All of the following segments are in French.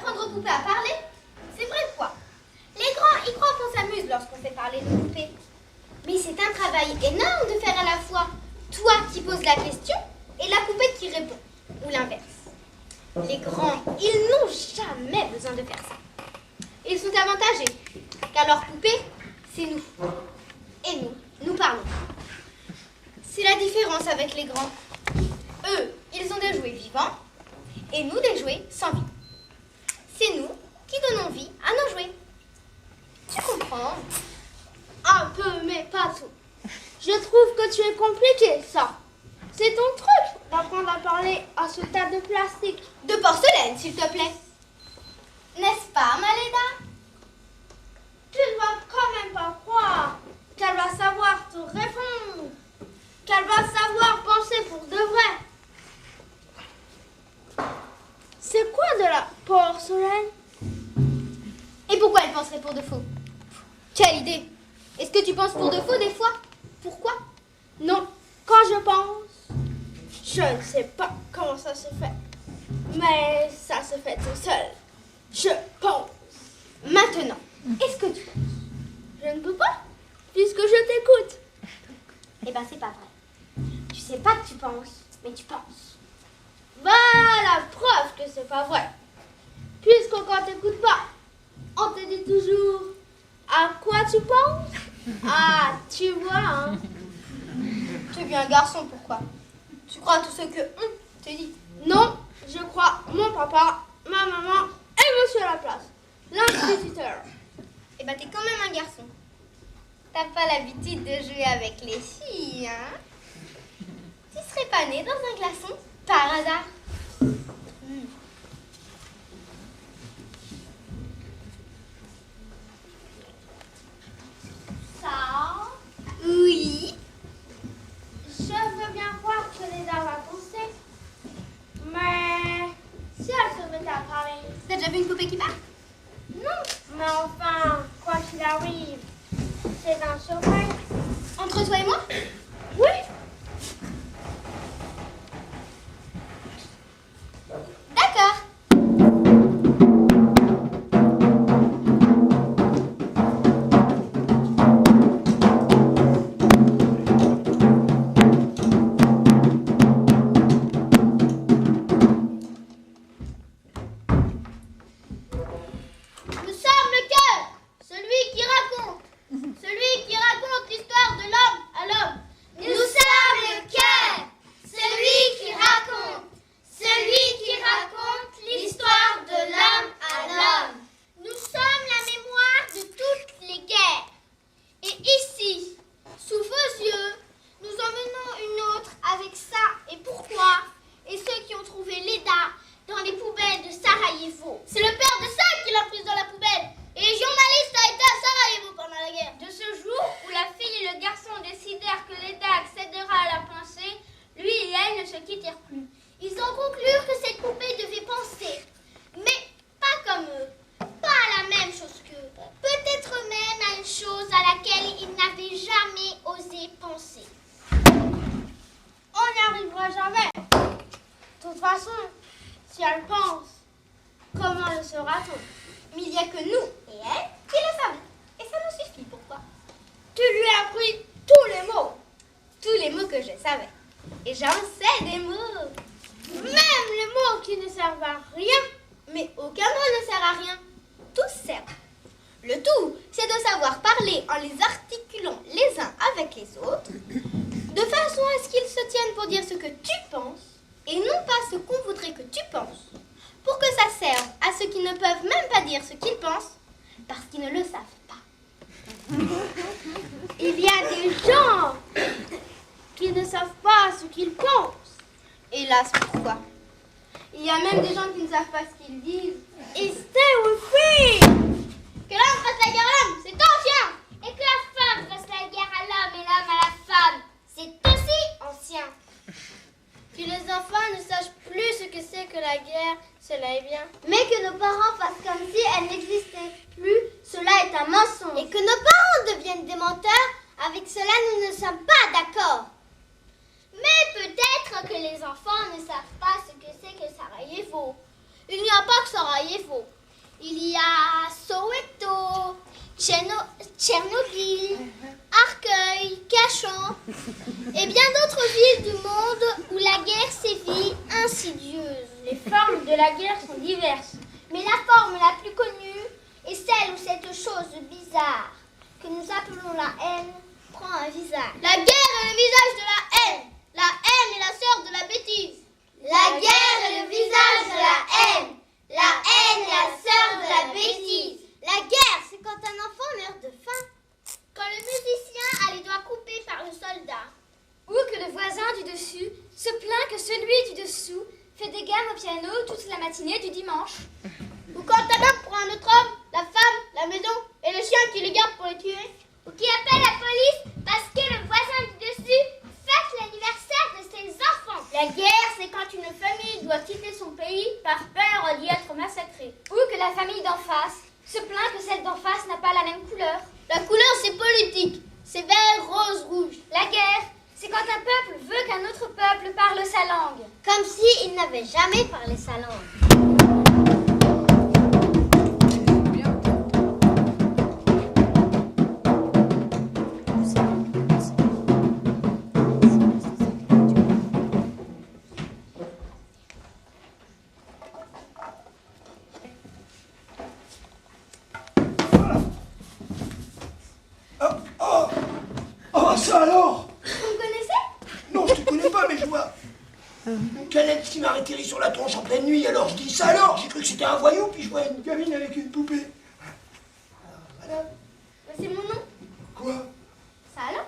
apprendre aux poupées à parler, c'est vrai quoi. Les grands y croient qu'on s'amuse lorsqu'on fait parler nos poupées. Mais c'est un travail énorme de faire à la fois toi qui poses la question et la poupée qui répond, ou l'inverse. Les grands, ils n'ont jamais besoin de faire ça. Ils sont avantagés, car leur poupée, c'est nous. Et nous parlons. C'est la différence avec les grands. Eux, ils ont des jouets vivants, et nous des jouets sans vie. C'est nous qui donnons vie à nos jouets. Tu comprends? Un peu, mais pas tout. Je trouve que tu es compliqué, ça. C'est ton truc d'apprendre à parler à ce tas de plastique. De porcelaine, s'il te plaît. N'est-ce pas, Maléda? Tu ne vas quand même pas croire qu'elle va savoir te répondre, qu'elle va savoir penser pour de vrai. C'est quoi de la porcelaine? Et pourquoi elle penserait pour de faux? Quelle idée! Est-ce que tu penses pour de faux des fois? Pourquoi? Non, quand je pense, je ne sais pas comment ça se fait. Mais ça se fait tout seul. Je pense. Maintenant, est-ce que tu penses? Je ne peux pas, puisque je t'écoute. Eh ben, c'est pas vrai. Tu sais pas que tu penses, mais tu penses. Bah, la preuve que c'est pas vrai. Puisque quand t'écoutes pas, on te dit toujours à quoi tu penses? Ah, tu vois, hein. Tu es bien un garçon, pourquoi? Tu crois à tout ce que on te dit? Non, je crois mon papa, ma maman et monsieur Laplace, l'instituteur. Eh ben, t'es quand même un garçon. T'as pas l'habitude de jouer avec les filles, hein? Tu serais pas né dans un glaçon, par hasard? Ça, Oui. je veux bien croire que les dames va penser. Mais si elle se mettait à parler, T'as déjà vu une poupée qui parle? non. Mais enfin, quoi qu'il arrive, c'est un secret. Entre toi et moi? Oui. D'accord. Nous sommes le cœur, celui qui raconte l'histoire de l'homme à l'homme. Nous sommes le cœur, celui qui raconte l'histoire de l'homme à l'homme. Nous sommes la mémoire de toutes les guerres. Et ici, sous vos yeux, nous en menons une autre avec ça et pourquoi, et ceux qui ont trouvé Leda dans les poubelles de Sarajevo. C'est le père de ça qui l'a prise dans la poubelle. Et les journalistes a été à Sarajevo pendant la guerre. De ce jour où la fille et le garçon décidèrent que Leda accédera à la pensée, lui et elle ne se quittèrent plus. Ils ont conclu que cette poupée devait penser, mais pas comme eux, pas à la même chose qu'eux, peut-être même à une chose à laquelle ils n'avaient jamais osé penser. On n'y arrivera jamais. De toute façon, si elle pense, comment le saura-t-on? Mais il n'y a que nous et elle qui le savons. Et ça nous suffit, pourquoi? Tu lui as appris tous les mots. Tous les mots que je savais. Et j'en sais des mots. Même les mots qui ne servent à rien. Mais aucun mot ne sert à rien. Tous servent. Le tout, c'est de savoir parler en les articulant les uns avec les autres, de façon à ce qu'ils se tiennent pour dire ce que tu penses, et non pas ce qu'on voudrait que tu penses, pour que ça serve à ceux qui ne peuvent même pas dire ce qu'ils pensent, parce qu'ils ne le savent pas. Il y a des gens qui ne savent pas ce qu'ils pensent. Hélas, pourquoi? Il y a même des gens qui ne savent pas ce qu'ils disent. Et stay with me. Que l'homme fasse la guerre à l'homme, c'est ancien. Et que la femme fasse la guerre à l'homme et l'homme à la femme, c'est aussi ancien. Que les enfants ne sachent plus ce que c'est que la guerre, cela est bien. Mais que nos parents fassent comme si elle n'existait plus, cela est un mensonge. Et que nos parents deviennent des menteurs, avec cela nous ne sommes pas d'accord. Mais peut-être que les enfants ne savent pas ce que c'est que Sarajevo. Il n'y a pas que Sarajevo. Il y a Soweto, Tchernobyl, Arcueil, Cachan et bien d'autres villes du monde où la guerre sévit insidieuse. Les formes de la guerre sont diverses. Mais la forme la plus connue est celle où cette chose bizarre que nous appelons la haine prend un visage. La guerre est le visage de la haine. La haine est la sœur de la bêtise. La guerre est le visage de la haine. La haine est la sœur de la bêtise. La guerre, c'est quand un enfant meurt de faim. Quand le musicien a les doigts coupés par le soldat. Ou que le voisin du dessus se plaint que celui du dessous fait des gammes au piano toute la matinée du dimanche. Ou quand un homme prend un autre homme, la femme, la maison et le chien qui les garde pour les tuer. Ou qui appelle la police parce que le voisin du dessus fête l'anniversaire de ses enfants. La guerre, c'est quand une famille doit quitter son pays par peur d'y être massacrée. Ou que la famille d'en face se plaint que celle d'en face n'a pas la même couleur. La couleur, c'est politique. C'est vert, rose, rouge. La guerre, c'est quand un peuple veut qu'un autre peuple parle sa langue. Comme s'il n'avait jamais parlé sa langue. Ça alors? Vous me connaissez? Non, je te connais pas, mais je vois une canette qui m'a atterri sur la tronche en pleine nuit, alors je dis ça alors? J'ai cru que c'était un voyou, puis je vois une gamine avec une poupée. Alors, voilà. C'est mon nom. Quoi? Ça alors?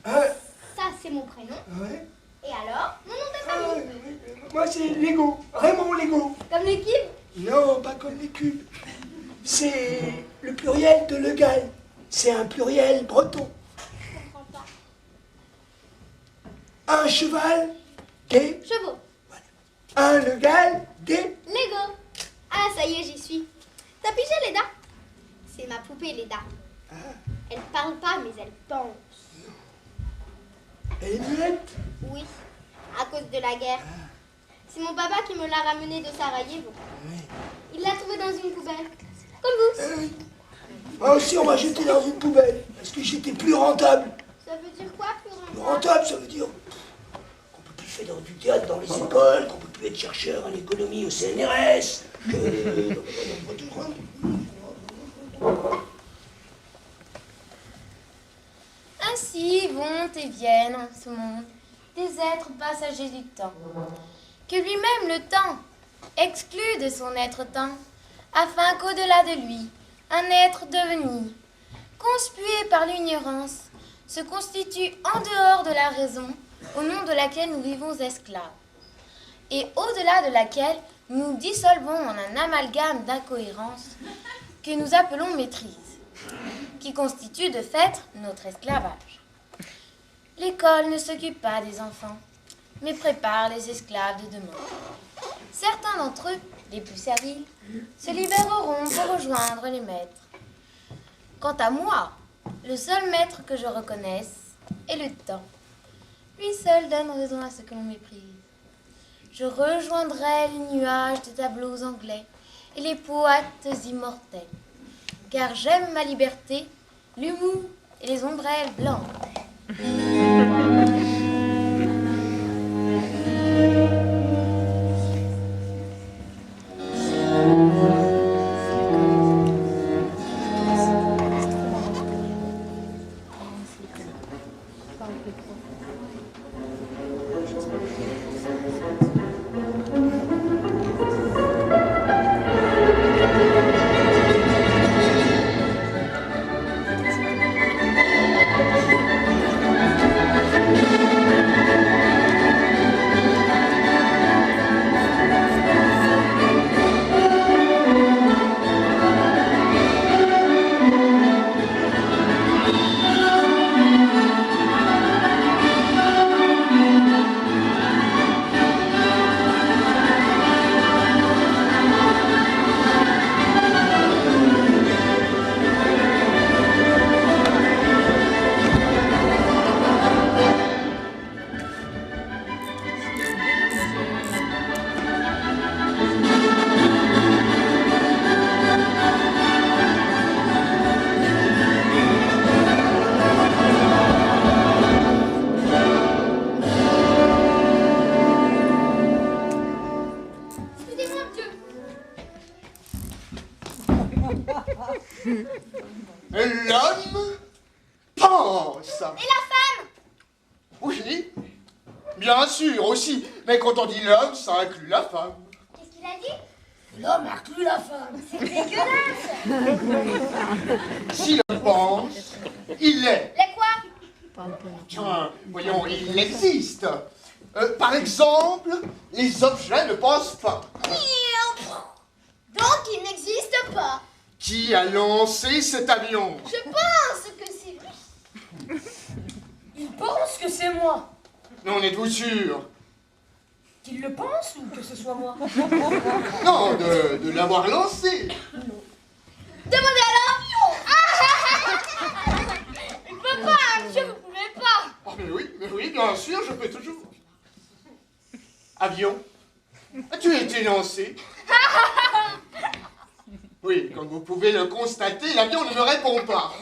Hein? Ça, c'est mon prénom. Ouais. Et alors? Mon nom de Ah, famille. moi, c'est Lego. Raymond Lego. Comme l'équipe? Non, pas comme les cubes. C'est le pluriel de Legal. C'est un pluriel breton. Je comprends pas. Un cheval, des... Chevaux. Un Legal, des... Lego. Ah, ça y est, j'y suis. T'as pigé, Leda? C'est ma poupée, Leda. Elle parle pas, mais elle pense. Elle est muette. Oui, à cause de la guerre. C'est mon papa qui me l'a ramenée de Sarajevo. Il l'a trouvée dans une poubelle. Comme vous. Moi aussi, on m'a jeté dans une poubelle, parce que j'étais plus rentable. Ça veut dire quoi, plus Plus rentable? rentable, ça veut dire qu'on peut plus faire du théâtre dans les écoles, qu'on peut plus être chercheur en économie au CNRS, que... Ainsi vont et viennent en ce monde des êtres passagers du temps, que lui-même le temps exclut de son être-temps, afin qu'au-delà de lui, un être devenu, conspué par l'ignorance, se constitue en dehors de la raison, au nom de laquelle nous vivons esclaves, et au-delà de laquelle nous dissolvons en un amalgame d'incohérences que nous appelons maîtrise, qui constitue de fait notre esclavage. L'école ne s'occupe pas des enfants, mais prépare les esclaves de demain. Certains d'entre eux, les plus serviles, se libéreront pour rejoindre les maîtres. Quant à moi, le seul maître que je reconnaisse est le temps. Lui seul donne raison à ce que l'on méprise. Je rejoindrai les nuages des tableaux anglais et les poètes immortels, car j'aime ma liberté, l'humour et les ombrelles blanches. L'homme pense. Et la femme? Oui, bien sûr aussi. Mais quand on dit l'homme, ça inclut la femme. Qu'est-ce qu'il a dit? L'homme inclut la femme. C'est dégueulasse. Si l'homme pense, il est. Les quoi? Voyons, il existe. Par exemple, les objets ne pensent pas. Donc il n'existe pas. Qui a lancé cet avion? Je pense que c'est lui. Il pense que c'est moi. Non, en êtes-vous sûr? Qu'il le pense ou que ce soit moi? Non, de l'avoir lancé. Demandez à l'avion. Il peut pas, monsieur, vous pouvez pas. Oh, mais oui, bien sûr, je peux toujours. Avion, as-tu été lancé? Oui, comme vous pouvez le constater, l'avion ne me répond pas.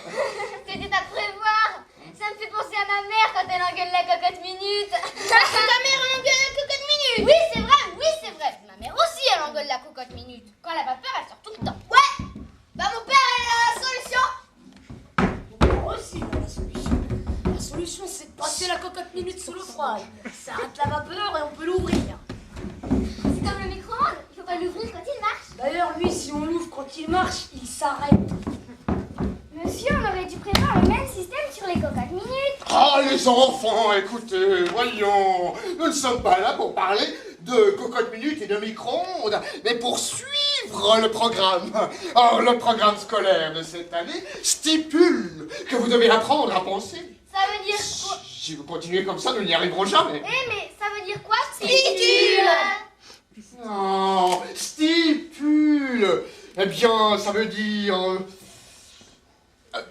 C'était à prévoir. Ça me fait penser à ma mère quand elle engueule la cocotte minute. Ta mère engueule la cocotte minute? Oui, c'est vrai. Ma mère aussi, elle engueule la cocotte minute. Quand elle a pas peur, elle sort tout le temps. Ouais. Bah mon père, il a la solution. Moi aussi, il a la solution. La solution, c'est de passer la cocotte minute sous l'eau froide. Ça arrête la vapeur et on peut l'ouvrir. C'est comme le micro-ondes. Il faut pas l'ouvrir quand il marche. D'ailleurs, lui, si on l'ouvre quand il marche, il s'arrête. Monsieur, on aurait dû prévoir le même système sur les cocottes minutes. Ah, les enfants, écoutez, voyons, nous ne sommes pas là pour parler de cocotte minute et de micro-ondes, mais pour suivre le programme. Or, le programme scolaire de cette année stipule que vous devez apprendre à penser. Ça veut dire quoi? Si vous continuez comme ça, nous n'y arriverons jamais. Mais ça veut dire quoi? Non, stipule. Eh bien, ça veut dire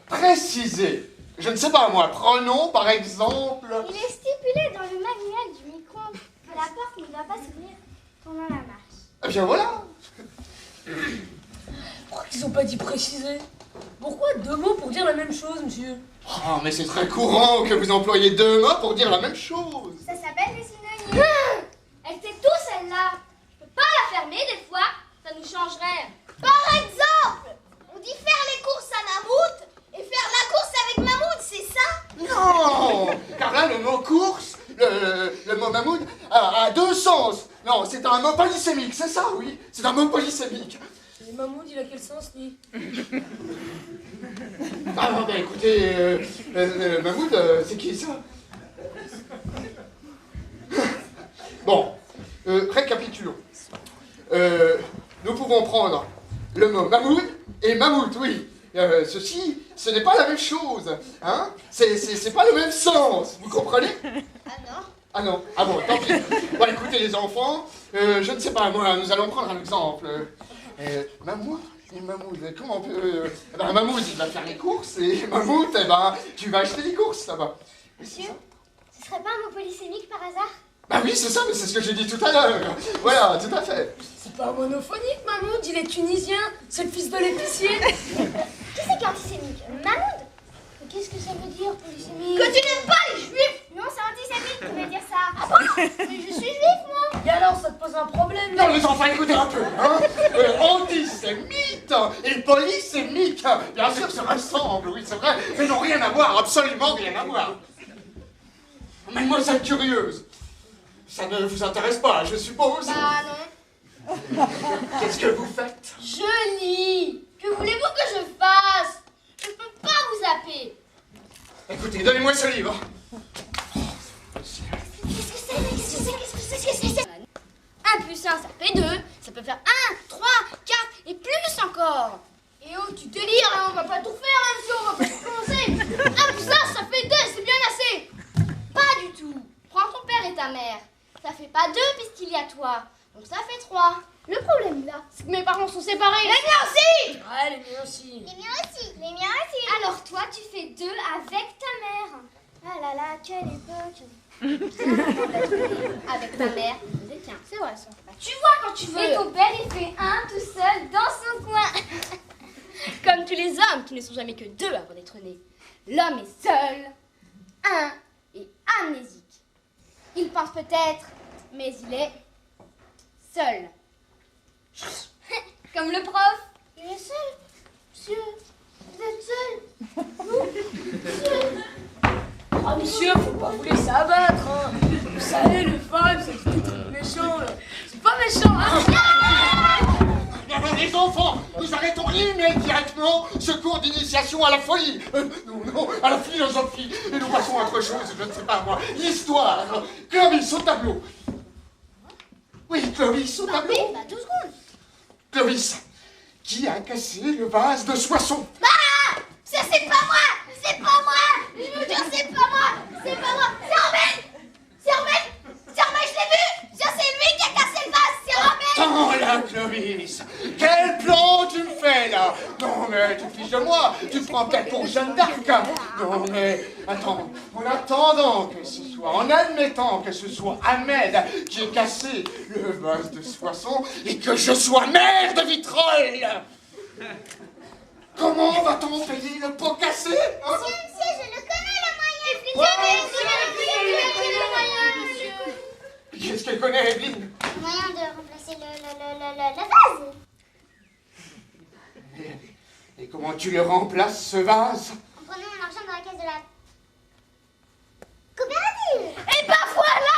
préciser. Je ne sais pas moi, prenons par exemple. Il est stipulé dans le manuel du micro-ondes que la porte ne doit pas s'ouvrir pendant la marche. Eh bien voilà. Pourquoi ils ont pas dit préciser? Pourquoi deux mots pour dire la même chose, monsieur? Oh, mais c'est très courant que vous employez deux mots pour dire la même chose. Ça s'appelle des synonymes. Elle sait tout celle-là. Je peux pas la fermer des fois, ça nous changerait. Par exemple, on dit faire les courses à Mammouth et faire la course avec Mammouth, c'est ça? Non, car là, le mot course, le mot mammouth, a deux sens. Non, c'est un mot polysémique, c'est ça, oui. C'est un mot polysémique. Et Mammouth, il a quel sens, lui? Ah, bah écoutez, mammouth, c'est qui ça? Bon, récapitulons. Nous pouvons prendre le mot mammouth et mammouth, oui. Ceci, ce n'est pas la même chose, hein? C'est pas le même sens, vous comprenez? Ah non. Ah non, ah bon, tant pis. Bon, écoutez les enfants, je ne sais pas, moi, nous allons prendre un exemple. Mammouth et mammouth, comment on peut... mammouth, il va faire les courses, et mammouth, tu vas acheter les courses, là-bas. Monsieur, ce serait pas un mot polysémique par hasard? Bah oui, c'est ça, mais c'est ce que j'ai dit tout à l'heure. Voilà, tout à fait. C'est pas monophonique, Mammouth, il est tunisien. C'est le fils de l'épicier. Qui c'est qui est antisémite? Mammouth? Mais qu'est-ce que ça veut dire, polysémique? Que tu n'aimes pas les juifs! Non, c'est antisémite qui veut dire ça. Ah bon? Mais je suis juif, moi. Et alors, ça te pose un problème? Non, les enfants, écoutez un peu, hein. Antisémite et polysémique, bien sûr, se ressemblent, oui, c'est vrai, mais n'ont rien à voir, absolument rien à voir. Mademoiselle curieuse, ça ne vous intéresse pas, je suppose? Bah non. Qu'est-ce que vous faites? Je lis. Que voulez-vous que je fasse? Je peux pas vous zapper. Écoutez, donnez-moi ce livre. Qu'est-ce que c'est? 1 plus 1, ça fait 2. Ça peut faire 1, 3, 4 et plus encore. Et oh, tu délires, hein, on va pas tout faire, hein, monsieur, on va pas tout commencer. 1 plus 1, ça fait 2, c'est bien assez. Pas du tout. Prends ton père et ta mère. Ça fait pas 2 puisqu'il y a toi. Donc ça fait 3. Le problème là, c'est que mes parents sont séparés. Les miens aussi! Ouais, les miens aussi. Les miens aussi. Les miens aussi. Alors toi, tu fais 2 avec ta mère. Ah là là, quelle époque. Avec ta mère, tiens, c'est vrai ça. Bah, tu vois quand tu veux. Et ton père, il fait 1 tout seul dans son coin. Comme tous les hommes qui ne sont jamais que 2 avant d'être nés. L'homme est seul, 1 et amnésique. Il pense peut-être, mais il est seul. Comme le prof, il est seul. Monsieur, vous êtes seul? Ah, monsieur, faut pas vous laisser abattre, hein. Vous savez, les femmes, c'est des trucs méchants, là. C'est pas méchant, hein. Les enfants, nous arrêtons immédiatement ce cours d'initiation à la folie. Non, à la philosophie. Et nous passons à autre chose, je ne sais pas moi. L'histoire. Clovis au tableau. Oui, Clovis au tableau. Oui, bah 12 secondes. Clovis, qui a cassé le vase de Soissons? Ah, ça c'est pas moi. C'est pas moi. Je vous jure, c'est pas moi. C'est pas moi. C'est Romain. C'est Romain. C'est Romain, je l'ai vu. Ça c'est lui qui a cassé le vase. C'est Romain. Attends là, Clovis. Quel plan tu me fais là? Non mais tu fiches de moi. Tu te prends peut-être pour Jeanne d'Arc. Non mais attends. En attendant que ce soit, en admettant que ce soit Ahmed qui ait cassé le vase de Soissons et que je sois maire de Vitrolles. Comment va-t-on payer le pot cassé, hein? Monsieur, je le connais le moyen. Le moyen, monsieur. Qu'est-ce qu'elle connaît, Evelyne? Le moyen de remplacer le vase. Et comment tu le remplaces, ce vase? En prenant mon argent dans la caisse de la coopérative. Et ben voilà!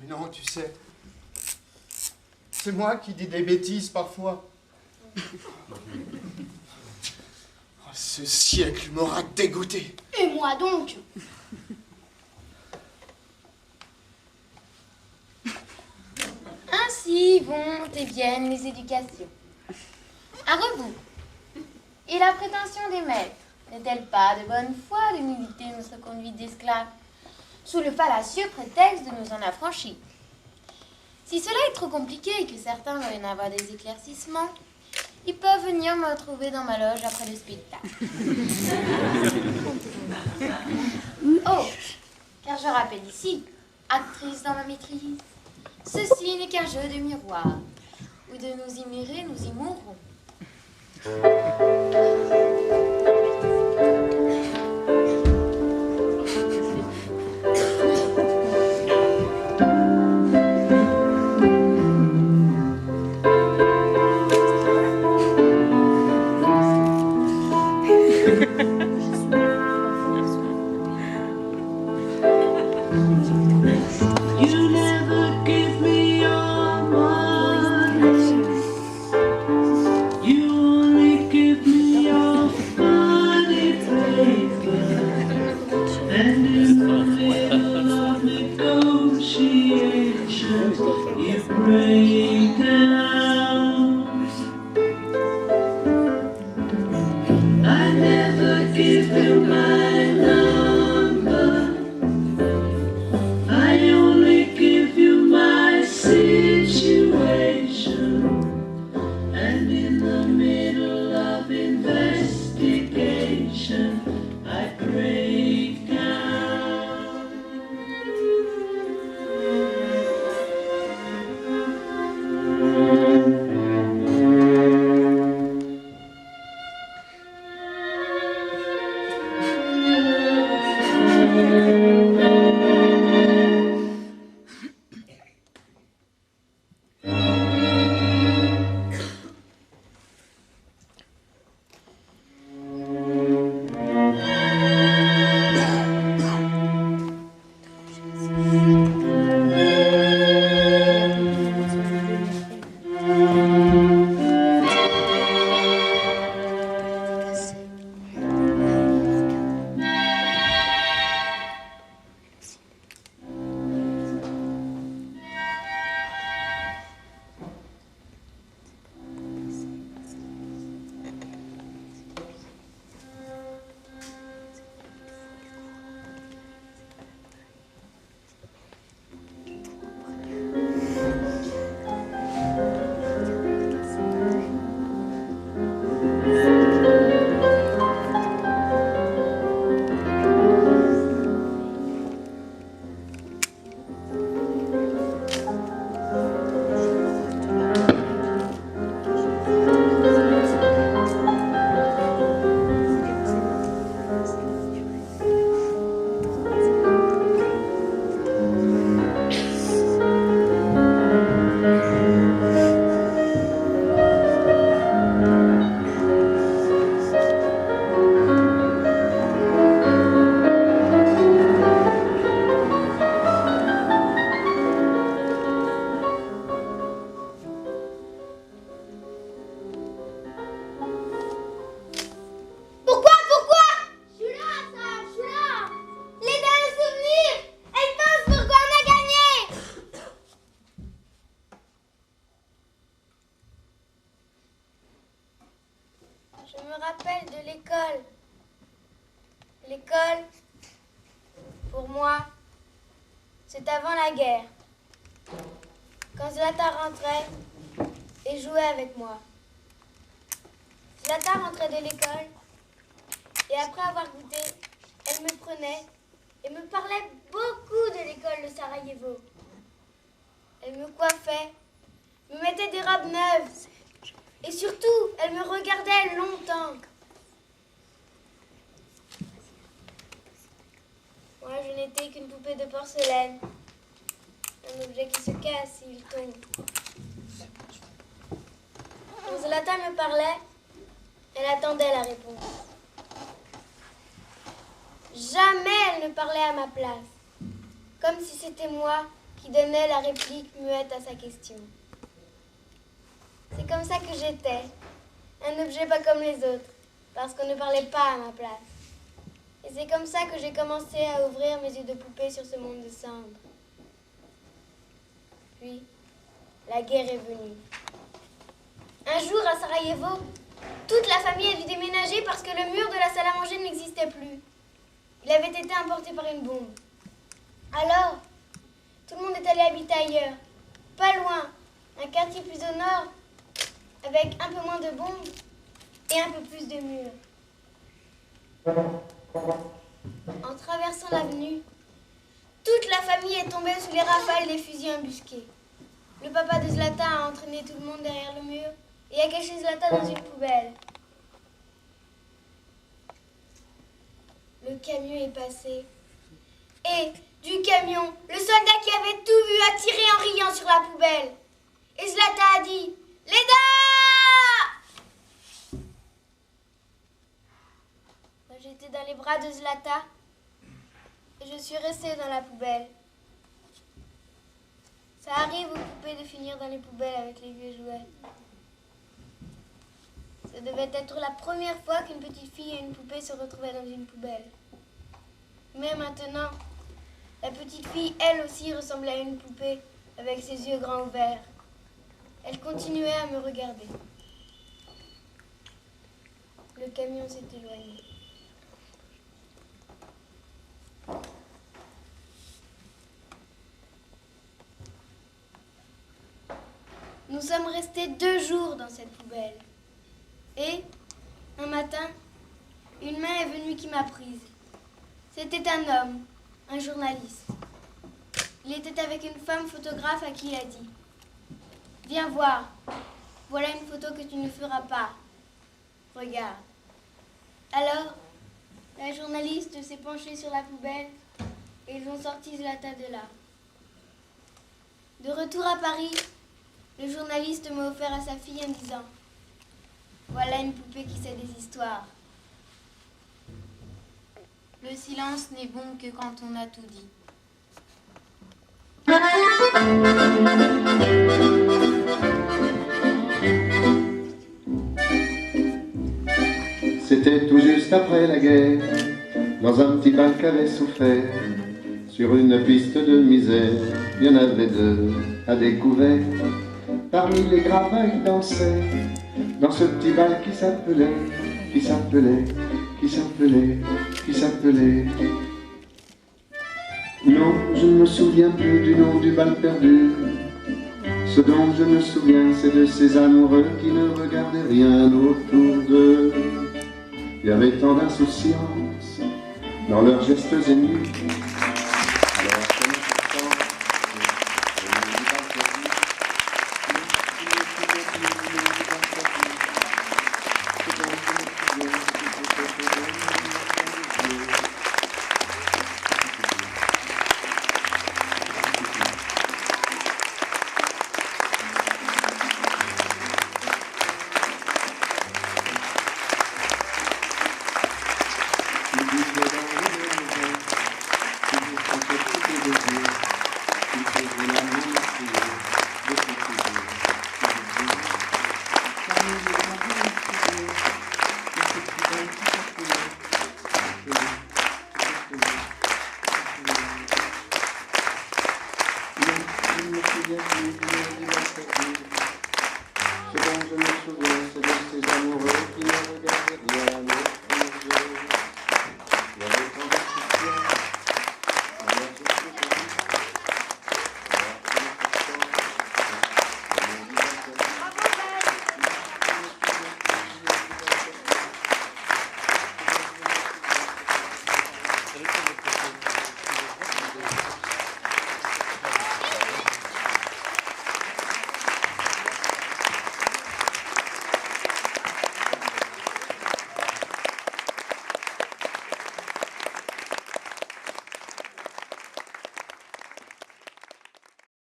Non, tu sais, c'est moi qui dis des bêtises parfois. Oh, ce siècle m'aura dégoûté. Et moi donc. Ainsi vont et viennent les éducations. À rebours. Et la prétention des maîtres n'est-elle pas de bonne foi de militer notre conduite d'esclaves, sous le fallacieux prétexte de nous en affranchir? Si cela est trop compliqué et que certains veulent en avoir des éclaircissements, ils peuvent venir me retrouver dans ma loge après le spectacle. Oh, car je rappelle ici, actrice dans ma maîtrise, ceci n'est qu'un jeu de miroir, où de nous y mirer, nous y mourrons. You never give me your money. You only give me your funny paper. And in the middle of negotiations, you break down. I never give you my number. I only give you my situation, and in the middle of investigation, I break down. L'école, pour moi, c'est avant la guerre. Quand Zlata rentrait et jouait avec moi. Zlata rentrait de l'école et après avoir goûté, elle me prenait et me parlait beaucoup de l'école de Sarajevo. Elle me coiffait, me mettait des robes neuves et surtout, elle me regardait longtemps. Moi, je n'étais qu'une poupée de porcelaine, un objet qui se casse s'il tombe. Quand Zlata me parlait, elle attendait la réponse. Jamais elle ne parlait à ma place, comme si c'était moi qui donnais la réplique muette à sa question. C'est comme ça que j'étais, un objet pas comme les autres, parce qu'on ne parlait pas à ma place. Et c'est comme ça que j'ai commencé à ouvrir mes yeux de poupée sur ce monde de cendres. Puis, la guerre est venue. Un jour, à Sarajevo, toute la famille a dû déménager parce que le mur de la salle à manger n'existait plus. Il avait été emporté par une bombe. Alors, tout le monde est allé habiter ailleurs, pas loin, un quartier plus au nord, avec un peu moins de bombes et un peu plus de murs. En traversant l'avenue, toute la famille est tombée sous les rafales des fusils embusqués. Le papa de Zlata a entraîné tout le monde derrière le mur et a caché Zlata dans une poubelle. Le camion est passé. Et, du camion, le soldat qui avait tout vu a tiré en riant sur la poubelle. Et Zlata a dit « Leda !» Moi, j'étais dans les bras de Zlata et je suis restée dans la poubelle. Ça arrive aux poupées de finir dans les poubelles avec les vieux jouets. Ça devait être la première fois qu'une petite fille et une poupée se retrouvaient dans une poubelle. Mais maintenant, la petite fille, elle aussi, ressemblait à une poupée avec ses yeux grands ouverts. Elle continuait à me regarder. Le camion s'est éloigné. Nous sommes restés 2 jours dans cette poubelle. Et, un matin, une main est venue qui m'a prise. C'était un homme, un journaliste. Il était avec une femme photographe à qui il a dit « Viens voir, voilà une photo que tu ne feras pas. Regarde. » Alors, la journaliste s'est penchée sur la poubelle et ils ont sorti Zlata de là. De retour à Paris, le journaliste m'a offert à sa fille en disant « Voilà une poupée qui sait des histoires. » Le silence n'est bon que quand on a tout dit. C'était tout juste après la guerre, dans un petit bal qu'avait souffert, sur une piste de misère, il y en avait 2 à découvert. Parmi les gravats, ils dansaient, dans ce petit bal qui s'appelait. Non, je ne me souviens plus du nom du bal perdu. Ce dont je me souviens, c'est de ces amoureux qui ne regardaient rien autour d'eux. Il y avait tant d'insouciance dans leurs gestes émus.